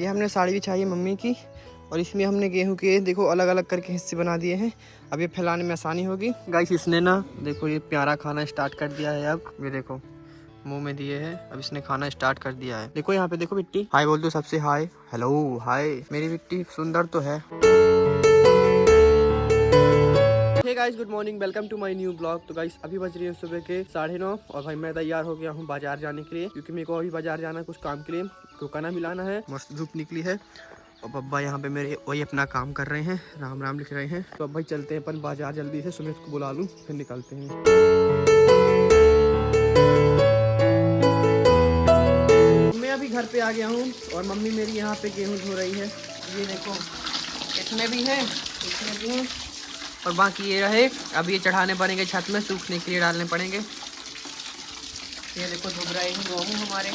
ये हमने साड़ी बिछाई है मम्मी की और इसमें हमने गेहूं के देखो अलग अलग करके हिस्से बना दिए हैं। अब ये फैलाने में आसानी होगी। गाइस इसने ना देखो ये प्यारा खाना स्टार्ट कर दिया है। अब ये देखो मुंह में दिए है। अब इसने खाना स्टार्ट कर दिया है। देखो यहाँ पे देखो बिट्टी, हाय बोल दो सबसे, हाय हेलो हाय। मेरी बिट्टी सुंदर तो है। Hey guys good morning, welcome to my new blog. तो गाइस अभी बज रही है सुबह के 9:30 और भाई मैं तैयार हो गया हूँ बाजार जाने के लिए, क्योंकि मेरे को अभी बाजार जाना है कुछ काम के लिए। रुकाना भी लाना है। मस्त धूप निकली है और बब्बा यहाँ पे मेरे वही अपना काम कर रहे हैं, राम राम लिख रहे हैं। तो अब भाई चलते हैं अपन बाजार जल्दी से। सुमित को बुला लूँ फिर निकलते हैं। मैं अभी घर पे आ गया हूँ और मम्मी मेरी यहाँ पे गेहूँ धो रही है। ये देखो इसमें भी है, इसमें भी है और बाकी ये रहे। अब ये चढ़ाने पड़ेंगे छत में, सूखने के लिए डालने पड़ेंगे। ये देखो धुल रहे हैं गेहूँ हमारे।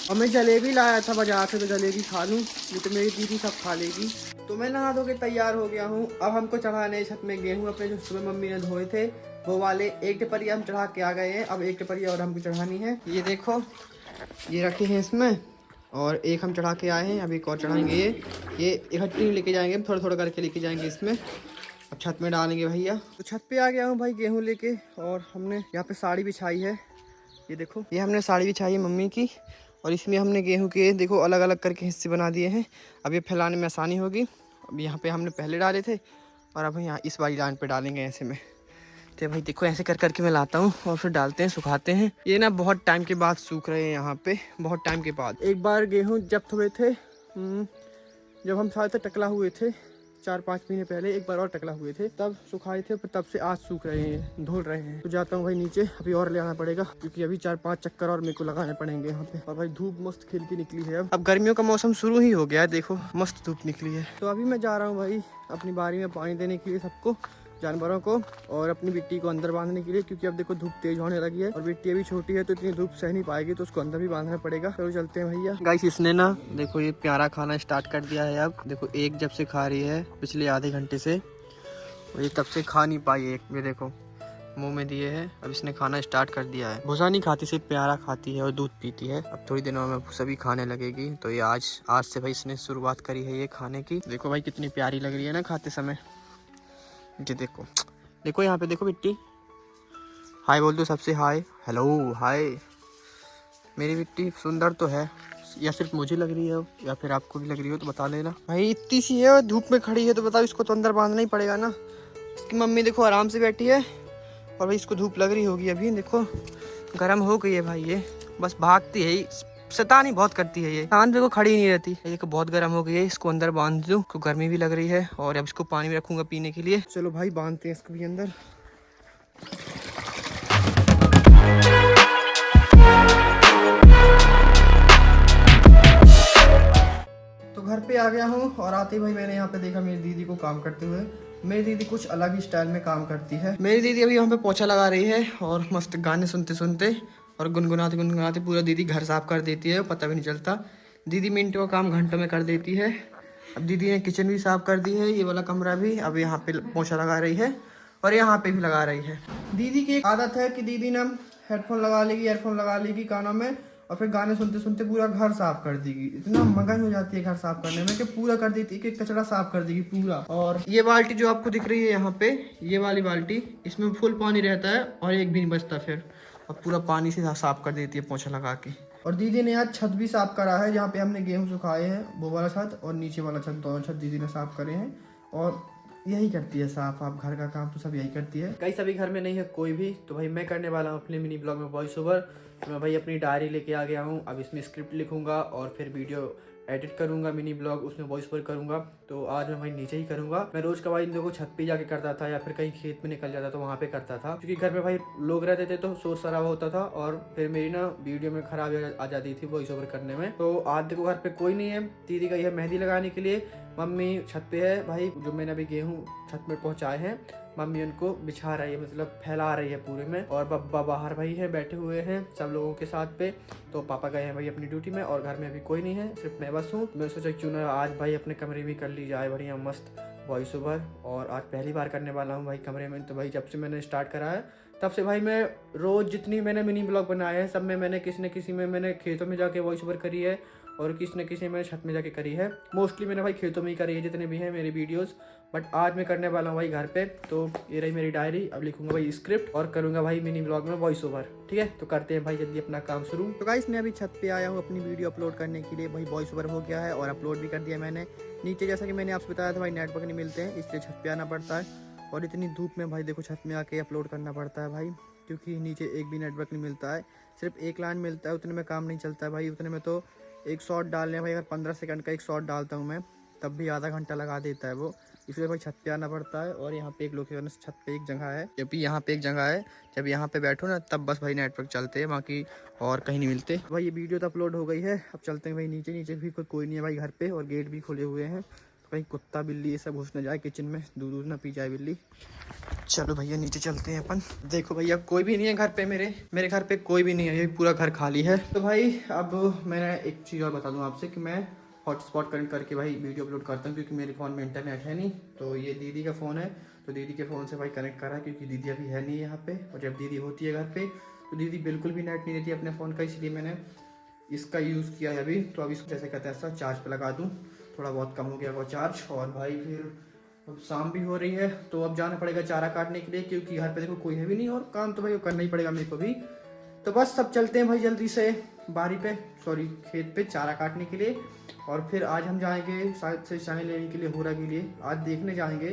और मैं जलेबी लाया था बाजार से, तो जलेबी खा लूँ, ये तो मेरी दीदी सब खा लेगी। तो मैं नहा धो के तैयार हो गया हूँ। अब हमको चढ़ाने छत में गेहूँ अपने, जो सुबह मम्मी ने धोए थे वो वाले। एक टिपरिया हम चढ़ा के आ गए हैं। अब एक टिपरिया और हमको चढ़ानी है। ये देखो ये रखे हैं इसमें और एक हम चढ़ा के आए हैं। अब एक और चढ़ाएंगे। ये इकट्ठी लेके जाएंगे, थोड़ा थोड़ा करके लेके जाएंगे इसमें। अब छत में डालेंगे भैया। तो छत पे आ गया हूँ भाई गेहूँ लेके और हमने यहाँ पे साड़ी बिछाई है। ये देखो ये हमने साड़ी बिछाई है मम्मी की और इसमें हमने गेहूँ के देखो अलग अलग करके हिस्से बना दिए हैं। अब ये फैलाने में आसानी होगी। अब यहाँ पे हमने पहले डाले थे और अब यहाँ इस वाली लाइन पे डालेंगे ऐसे में। तो भाई देखो ऐसे कर करके मैं लाता हूँ और फिर डालते हैं, सुखाते हैं। ये ना बहुत टाइम के बाद सूख रहे हैं यहाँ पे, बहुत टाइम के बाद। एक बार गेहूँ जब्त हुए थे, जब हम साथ टकला हुए थे 4-5 महीने पहले, एक बार और टकला हुए थे, तब सुखाए थे, पर तब से आज सूख रहे हैं, धुल रहे हैं। तो जाता हूँ भाई नीचे, अभी और ले आना पड़ेगा, क्योंकि अभी 4-5 चक्कर और मेरे को लगाने पड़ेंगे यहाँ पे। और भाई धूप मस्त खिल के निकली है। अब गर्मियों का मौसम शुरू ही हो गया है, देखो मस्त धूप निकली है। तो अभी मैं जा रहा हूँ भाई अपनी बारी में पानी देने के लिए सबको, जानवरों को और अपनी बिट्टी को अंदर बांधने के लिए, क्योंकि अब देखो धूप तेज होने लगी है और बिट्टी अभी छोटी है तो इतनी धूप सह नहीं पाएगी, तो उसको अंदर भी बांधना पड़ेगा। तो चलते हैं भैया। गाइस इसने ना देखो ये प्यारा खाना स्टार्ट कर दिया है। अब देखो एक जब से खा रही है पिछले आधे घंटे से, और ये तब से खा नहीं पाई एक। ये देखो मुंह में दिए है। अब इसने खाना स्टार्ट कर दिया है। भूसा नहीं खाती, सिर्फ प्यारा खाती है और दूध पीती है। अब थोड़ी दिनों में भूसा भी खाने लगेगी। तो ये आज से भाई इसने शुरुआत करी है ये खाने की। देखो भाई कितनी प्यारी लग रही है ना खाते समय। ये देखो देखो यहाँ पे देखो बिट्टी, हाय बोल दो सबसे, हाय हेलो हाय। मेरी बिट्टी सुंदर तो है, या सिर्फ मुझे लग रही है या फिर आपको भी लग रही हो तो बता देना। भाई इतनी सी है और धूप में खड़ी है, तो बताओ इसको तो अंदर बांधना ही पड़ेगा ना। इसकी मम्मी देखो आराम से बैठी है और भाई इसको धूप लग रही होगी अभी। देखो गर्म हो गई है भाई, ये बस भागती है, शैतानी बहुत करती है ये। शांत देखो खड़ी नहीं रहती। ये बहुत गर्म हो गई है, इसको अंदर बांध दूं, तो गर्मी भी लग रही है और अब इसको पानी में रखूंगा पीने के लिए। चलो भाई बांधते हैं इसको भी अंदर। तो घर पे आ गया हूँ और आते ही भाई मैंने यहाँ पे देखा मेरी दीदी को काम करते हुए। मेरी दीदी कुछ अलग ही स्टाइल में काम करती है। मेरी दीदी अभी यहाँ पे पोछा लगा रही है और मस्त गाने सुनते सुनते और गुनगुनाते गुनगुनाते पूरा दीदी घर साफ कर देती है, पता भी नहीं चलता। दीदी मिनटों का काम घंटों में कर देती है। अब दीदी ने किचन भी साफ कर दी है, ये वाला कमरा भी। अब यहाँ पे पोछा लगा रही है और यहाँ पे भी लगा रही है। दीदी की एक आदत है कि दीदी ना हेडफोन लगा लेगी, ईयरफोन लगा लेगी कानों में और फिर गाने सुनते सुनते पूरा घर साफ कर देगी। इतना मगन हो जाती है घर साफ करने में कि पूरा कर देती है, कि कचरा साफ कर देगी पूरा। और ये बाल्टी जो आपको दिख रही है यहाँ पे, ये वाली बाल्टी, इसमें फुल पानी रहता है और एक भी नहीं बचता फिर। अब पूरा पानी से साफ कर देती है पोछा लगा के। और दीदी ने आज छत भी साफ करा है, जहाँ पे हमने गेहूँ सुखाए हैं वो वाला छत और नीचे वाला छत, दोनों छत दीदी ने साफ करे हैं। और यही करती है साफ, आप घर का काम तो सब यही करती है। कई सभी घर में नहीं है कोई भी, तो भाई मैं करने वाला हूँ अपने मिनी ब्लॉग में वॉइस ओवर। तो मैं भाई अपनी डायरी लेके आ गया हूँ। अब इसमें स्क्रिप्ट लिखूंगा और फिर वीडियो एडिट करूंगा, मिनी ब्लॉग उसमें वॉइस ओवर करूंगा। तो आज मैं भाई नीचे ही करूंगा। मैं रोज का भाई इन लोगों को छत पे जाके करता था या फिर कहीं खेत में निकल जाता तो वहाँ पे करता था, क्योंकि घर में भाई लोग रहते थे तो शोर शराबा होता था और फिर मेरी ना वीडियो में खराबी आ जाती थी वॉइस ओवर करने में। तो आज देखो घर पे कोई नहीं है, दीदी गई है मेहंदी लगाने के लिए, मम्मी छत पे है भाई। जो मैंने अभी गेहूँ छत में पहुँचाए हैं, मम्मी उनको बिछा रही है, मतलब फैला रही है पूरे में। और बब्बा बाहर भाई है, बैठे हुए हैं सब लोगों के साथ पे। तो पापा गए हैं भाई अपनी ड्यूटी में और घर में अभी कोई नहीं है, सिर्फ मैं बस हूँ। मैं सोचा क्यों ना आज भाई अपने कमरे में कर ली जाए बढ़िया मस्त वॉइस ओवर। और आज पहली बार करने वाला हूँ भाई कमरे में। तो भाई जब से मैंने स्टार्ट करा है तब से भाई मैं रोज़ जितनी मैंने मिनी ब्लॉग बनाए हैं सब में मैंने किसी न किसी में मैंने खेतों में जाके वॉइस ओवर करी है और किसी न किसी मैंने छत में जाके करी है। मोस्टली मैंने भाई खेतों में ही करी है जितने भी हैं मेरी वीडियोस, बट आज मैं करने वाला हूँ भाई घर पे। तो ये रही मेरी डायरी, अब लिखूंगा भाई स्क्रिप्ट और करूँगा भाई मिनी ब्लॉग में वॉइस ओवर। ठीक है, तो करते हैं भाई जल्दी अपना काम शुरू। तो गाइस मैं अभी छत पे आया हूँ अपनी वीडियो अपलोड करने के लिए। भाई वॉइस ओवर हो गया है और अपलोड भी कर दिया मैंने। नीचे जैसा कि मैंने आपसे बताया था भाई नेटवर्क नहीं मिलते हैं, इसलिए छत पे आना पड़ता है। और इतनी धूप में भाई देखो छत में आके अपलोड करना पड़ता है भाई, क्योंकि नीचे एक भी नेटवर्क नहीं मिलता है, सिर्फ एक लाइन मिलता है। उतने में काम नहीं चलता है भाई। उतने में तो एक शॉट डालने भाई, अगर 15 सेकंड का एक शॉट डालता हूँ मैं तब भी आधा घंटा लगा देता है वो, इसलिए भाई छत पे आना पड़ता है। और यहाँ पे एक लोकेशन, छत पे एक जगह है, जब भी यहाँ पे एक जगह है, जब यहाँ पे बैठो ना तब बस भाई नेटवर्क चलते हैं, बाकी और कहीं नहीं मिलते। भाई ये वीडियो तो अपलोड हो गई है, अब चलते हैं भाई नीचे। नीचे भी कोई नहीं है भाई घर पे, और गेट भी खुले हुए हैं, तो कहीं कुत्ता बिल्ली ये सब घुस न जाए किचन में, दूध ना पी जाए बिल्ली। चलो भैया नीचे चलते हैं अपन। देखो भैया कोई भी नहीं है घर पे, मेरे घर पे कोई भी नहीं है, ये पूरा घर खाली है। तो भाई अब मैंने एक चीज़ और बता दूं आपसे कि मैं हॉटस्पॉट कनेक्ट करके भाई वीडियो अपलोड करता हूँ, क्योंकि मेरे फ़ोन में इंटरनेट है नहीं। तो ये दीदी का फ़ोन है, तो दीदी के फ़ोन से भाई कनेक्ट करा, क्योंकि दीदी अभी है नहीं यहाँ पे। और जब दीदी होती है घर पे तो दीदी बिल्कुल भी नेट नहीं देती अपने फ़ोन का, इसलिए मैंने इसका यूज़ किया है अभी। तो अब इसको जैसे कहते हैं ऐसा चार्ज पे लगा दूँ, थोड़ा बहुत कम हो गया वो चार्ज। और भाई फिर अब शाम भी हो रही है, तो अब जाना पड़ेगा चारा काटने के लिए, क्योंकि घर पे देखो कोई है भी नहीं, और काम तो भाई करना ही पड़ेगा मेरे को भी। तो बस सब चलते हैं भाई जल्दी से बारी पे, सॉरी खेत पे चारा काटने के लिए। और फिर आज हम जाएंगे शायद से चाय लेने के लिए होरा के लिए। आज देखने जाएंगे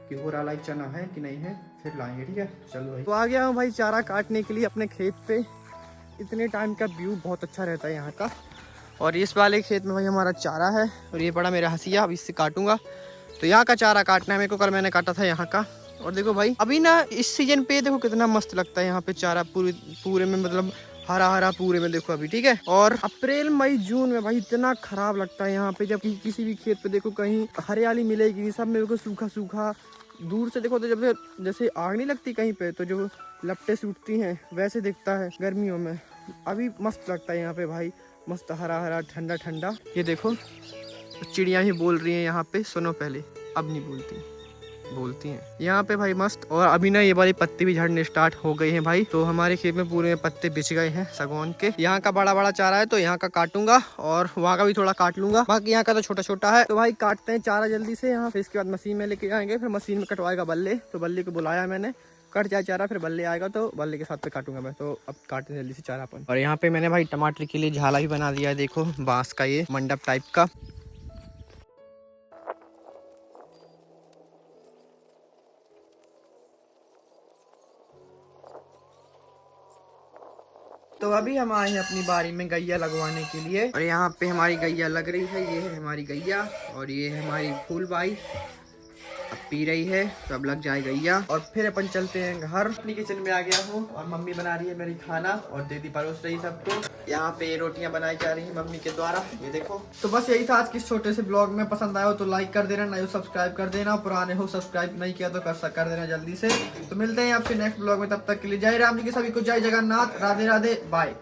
कि होरा लाइक चना है कि नहीं है, फिर लाएंगे। ठीक है चलो भाई। तो आ गया हूँ भाई चारा काटने के लिए अपने खेत पे। इतने टाइम का व्यू बहुत अच्छा रहता है यहाँ का। और इस वाले खेत में भाई हमारा चारा है, और ये बड़ा मेरा हंसिया, अब इससे काटूंगा। तो यहाँ का चारा काटना है मेरे को, कल मैंने काटा था यहाँ का। और देखो भाई अभी ना इस सीजन पे देखो कितना मस्त लगता है यहाँ पे चारा, पूरे में मतलब हरा हरा पूरे में देखो अभी। ठीक है, और अप्रैल मई जून में भाई इतना खराब लगता है यहाँ पे, जब किसी भी खेत पे देखो कहीं हरियाली मिलेगी नहीं, सब मेरे को सूखा सूखा। दूर से देखो तो जब जैसे आग नहीं लगती कहीं पे, तो जो लपटें से उठती हैं वैसे दिखता है गर्मियों में। अभी मस्त लगता है यहाँ पे भाई, मस्त हरा हरा ठंडा ठंडा। ये देखो चिड़िया ही बोल रही हैं यहाँ पे, सुनो पहले, अब नहीं बोलती हैं यहाँ पे भाई मस्त। और अभी ना ये वाली पत्ते भी झड़ने स्टार्ट हो गए हैं भाई, तो हमारे खेत में पूरे पत्ते बिछ गए हैं सागौन के। यहाँ का बड़ा बड़ा चारा है, तो यहाँ का काटूंगा और वहाँ का भी थोड़ा काट लूंगा, बाकी यहाँ का तो छोटा छोटा है। तो भाई काटते हैं चारा जल्दी से यहाँ, फिर इसके बाद मशीन में लेके जाएंगे, फिर मशीन में कटवाएगा बल्ले। तो बल्ले को बुलाया मैंने, कट जाए चारा, फिर बल्ले आएगा तो बल्ले के साथ पे काटूंगा मैं। तो अब काटते हैं जल्दी से चारा अपन। और यहाँ पे मैंने भाई टमाटर के लिए झाला भी बना दिया है, देखो बांस का, ये मंडप टाइप का। तो अभी हम आए हैं अपनी बारी में गैया लगवाने के लिए, और यहाँ पे हमारी गैया लग रही है। ये है हमारी गैया, और ये है हमारी फूलबाई, अब पी रही है, तो अब लग जाए गैया। और फिर अपन चलते हैं घर। अपनी किचन में आ गया हूँ, और मम्मी बना रही है मेरी खाना, और दीदी परोस रही सबको। यहाँ पे रोटियां बनाई जा रही है मम्मी के द्वारा, ये देखो। तो बस यही था आज के छोटे से ब्लॉग में। पसंद आया हो तो लाइक कर देना, नहीं हो सब्सक्राइब कर देना, पुराने हो सब्सक्राइब नहीं किया तो कर देना जल्दी से। तो मिलते हैं आपसे नेक्स्ट ब्लॉग में, तब तक के लिए जय राम जी के सभी को, जय जगन्नाथ, राधे राधे, बाय।